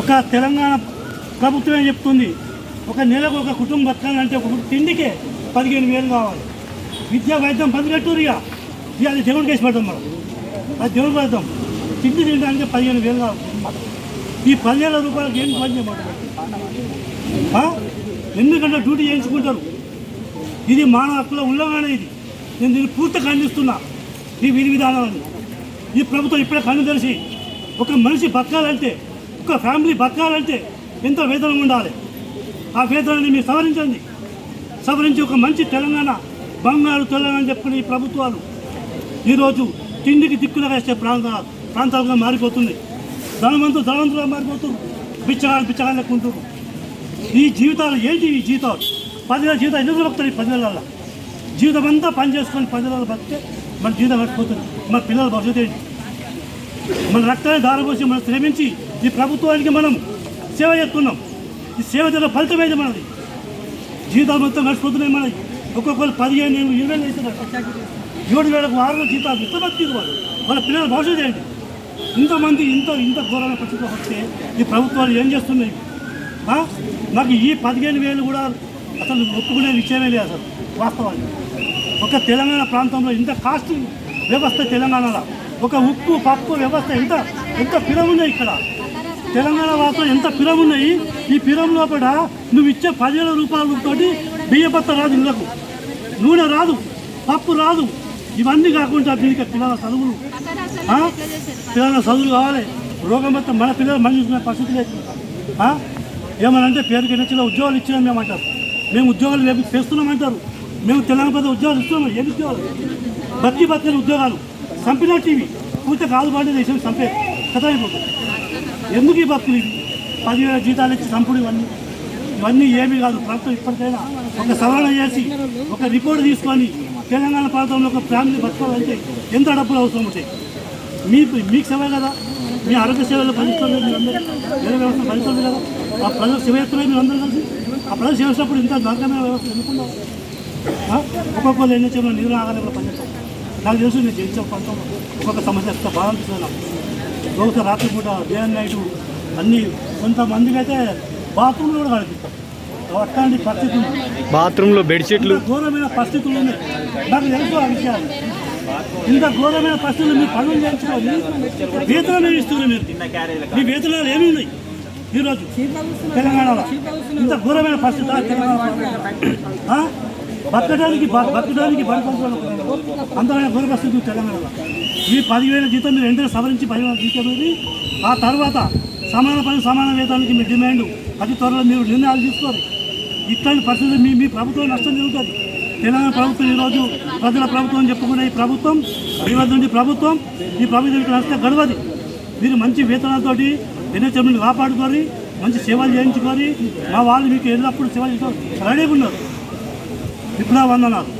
ఒక తెలంగాణ ప్రభుత్వమే చెప్తుంది ఒక నెలకు ఒక కుటుంబం బతకాలంటే ఒక తిండికే 15,000 కావాలి. విద్యా వైద్యం పదిగట్టూరుగా అది దేవుడికి వేసి పెడతాం మనం, అది దేవుడికి పెడతాం. తిండి తినడానికి 15,000 కావాలి. ఈ 10,000 రూపాయలకి ఏం పని చేయమంటారు? ఎందుకంటే డ్యూటీ చేయించుకుంటారు. ఇది మానవ హక్కుల ఉల్లంఘన. ఇది నేను దీన్ని పూర్తిగా ఖండిస్తున్నా. ఈ విధి విధానాన్ని ఈ ప్రభుత్వం ఇప్పుడే కన్ను తెలిసి ఒక మనిషి బతకాలంటే, ఒక ఫ్యామిలీ బతకాలంటే ఎంత వేతనం ఉండాలి, ఆ వేతనాన్ని మీరు సవరించి ఒక మంచి తెలంగాణ బంగారు తెలంగాణ చెప్పుకునే ఈ ప్రభుత్వాలు ఈరోజు తిండికి దిక్కులుగా వేసే ప్రాంతాలుగా మారిపోతుంది. ధనవంతులుగా మారిపోతున్నారు. బిచ్చగాళ్ళు లెక్కుంటారు. ఈ జీవితాలు ఏంటి? ఈ జీవితాలు 10,000 జీవితాలు ఎందుకు బతుకుతారు? ఈ 10,000 జీవితం అంతా పని చేసుకొని 10,000 బతికే మన జీవితం గడిపోతుంది. మన పిల్లల భవిష్యత్తు ఏంటి? మన రక్తాన్ని దారపోసి మనం శ్రమించి ఈ ప్రభుత్వానికి మనం సేవ చేస్తున్నాం. ఈ సేవ చేసిన ఫలితం ఏంటి? మనది జీవితాలు మొత్తం గడిచిపోతున్నాయి. మనది ఒక్కొక్కరు 15,000 20,000 వేస్తున్నారు. 7,000 6,000 జీతాలు ఎంత బతికి వాళ్ళ పిల్లల భవిష్యత్తు ఏంటి? ఇంతమంది ఇంత ఘోరమైన పరిస్థితిలో వస్తే ఈ ప్రభుత్వాలు ఏం చేస్తున్నాయి? నాకు ఈ 15,000 కూడా అసలు ఒప్పుకునే విషయమే లేదు అసలు వాస్తవానికి. ఒక తెలంగాణ ప్రాంతంలో ఇంత కాస్ట్ వ్యవస్థ, తెలంగాణలో ఒక ఉప్పు పప్పు వ్యవస్థ ఎంత పిరం ఉన్నాయి. ఇక్కడ తెలంగాణ వార్తలు ఎంత పిరం ఉన్నాయి. ఈ పిరం లోపల నువ్వు ఇచ్చే 10,000 రూపాయలతో బియ్యపత్త రాదు, ఇళ్ళకు నూనె రాదు, పప్పు రాదు. ఇవన్నీ కాకుండా దీనికి పిల్లల చదువులు కావాలి. రోగం మొత్తం మన పిల్లలు మన చూసిన పరిస్థితి లేదు. ఏమనంటే పేరుకి నచ్చిన ఉద్యోగాలు ఇచ్చినాం మేమంటారు. మేము ఉద్యోగాలు చేస్తున్నామంటారు. మేము తెలంగాణ ప్రజలు ఉద్యోగాలు ఇస్తున్నాం. ఏమి ఉద్యోగాలు? బతికిన ఉద్యోగాలు చంపిన టీవీ పూర్తి కాదు బాగా దేశం చంపే కథ అయిపోతుంది. ఎందుకు ఈ బతుకులు? 10,000 జీతాలు ఇచ్చి చంపుడు ఇవన్నీ ఏమీ కాదు. ప్రభుత్వం ఇప్పటికైనా ఒక సవరణ చేసి ఒక రిపోర్ట్ తీసుకొని తెలంగాణ ప్రాంతంలో ఒక ఫ్యామిలీ బతకాలంటే ఎంత డబ్బులు అవసరం ఉంటాయి? మీకు సేవ కదా, మీ ఆరోగ్య సేవలో భరిస్తుంది, మీరందరూ వేరే వ్యవస్థ భరిస్తుంది కదా. ఆ ప్రజలకు సేవ చేస్తున్నాయి మీరు అందరూ కలిసి. ఆ ప్రజలు సేవ చేసినప్పుడు ఇంత నరకమైన వ్యవస్థ ఎందుకున్నావు? ఒక్కొక్కరు ఎన్ని చేయడం నిధులు ఆగాలి కూడా పనిచేస్తాం. నాకు తెలుసు నేను జయించే ప్రాంతంలో ఒక్కొక్క సమస్య ఎంత బాగా అనిపిస్తుంది నాకు. రోజు రాత్రిపూట డే అండ్ నైట్ అన్నీ కొంతమందికి అయితే బాత్రూమ్లో కూడా కనిపిస్తాం. అట్లాంటి పరిస్థితులు, బాత్రూంలో బెడ్షీట్లు, ఘోరమైన పరిస్థితులు ఉన్నాయి. నాకు తెలుసు ఆ విషయాలు. ఇంత ఘోరమైన పరిస్థితులు మీరు పనులు చేయించుకోవాలి. వేతనాలు ఇస్తున్నారు మీరు. మీ వేతనాలు ఏమి ఉన్నాయి ఈరోజు తెలంగాణలో? ఇంత ఘోరమైన పరిస్థితి బతకడానికి బతకడానికి అంతమైన ఘోర పరిస్థితి తెలంగాణలో. ఈ 10,000 జీతం మీరు వెంటనే సవరించి 10,000 జీతం. ఆ తర్వాత సమాన పని సమాన వేతనానికి మీ డిమాండ్ అతి త్వరలో మీరు నిర్ణయాలు తీసుకోవాలి. ఇట్లాంటి పరిస్థితులు మీ ప్రభుత్వం నష్టం జరుగుతుంది. తెలంగాణ ప్రభుత్వం ఈరోజు ప్రజల ప్రభుత్వం చెప్పుకునే ఈ ప్రభుత్వం నుండి ప్రభుత్వం ఈ ప్రభుత్వం నష్టం గడవది. మీరు మంచి వేతనాలతోటి ఎన్హెచ్ఎంని కాపాడుకొని మంచి సేవలు చేయించుకొని మా వాళ్ళు మీకు ఎల్లప్పుడు సేవలు చేసుకోవాలి రెడీగా ఉన్నారు. విప్లవ వందనాలు.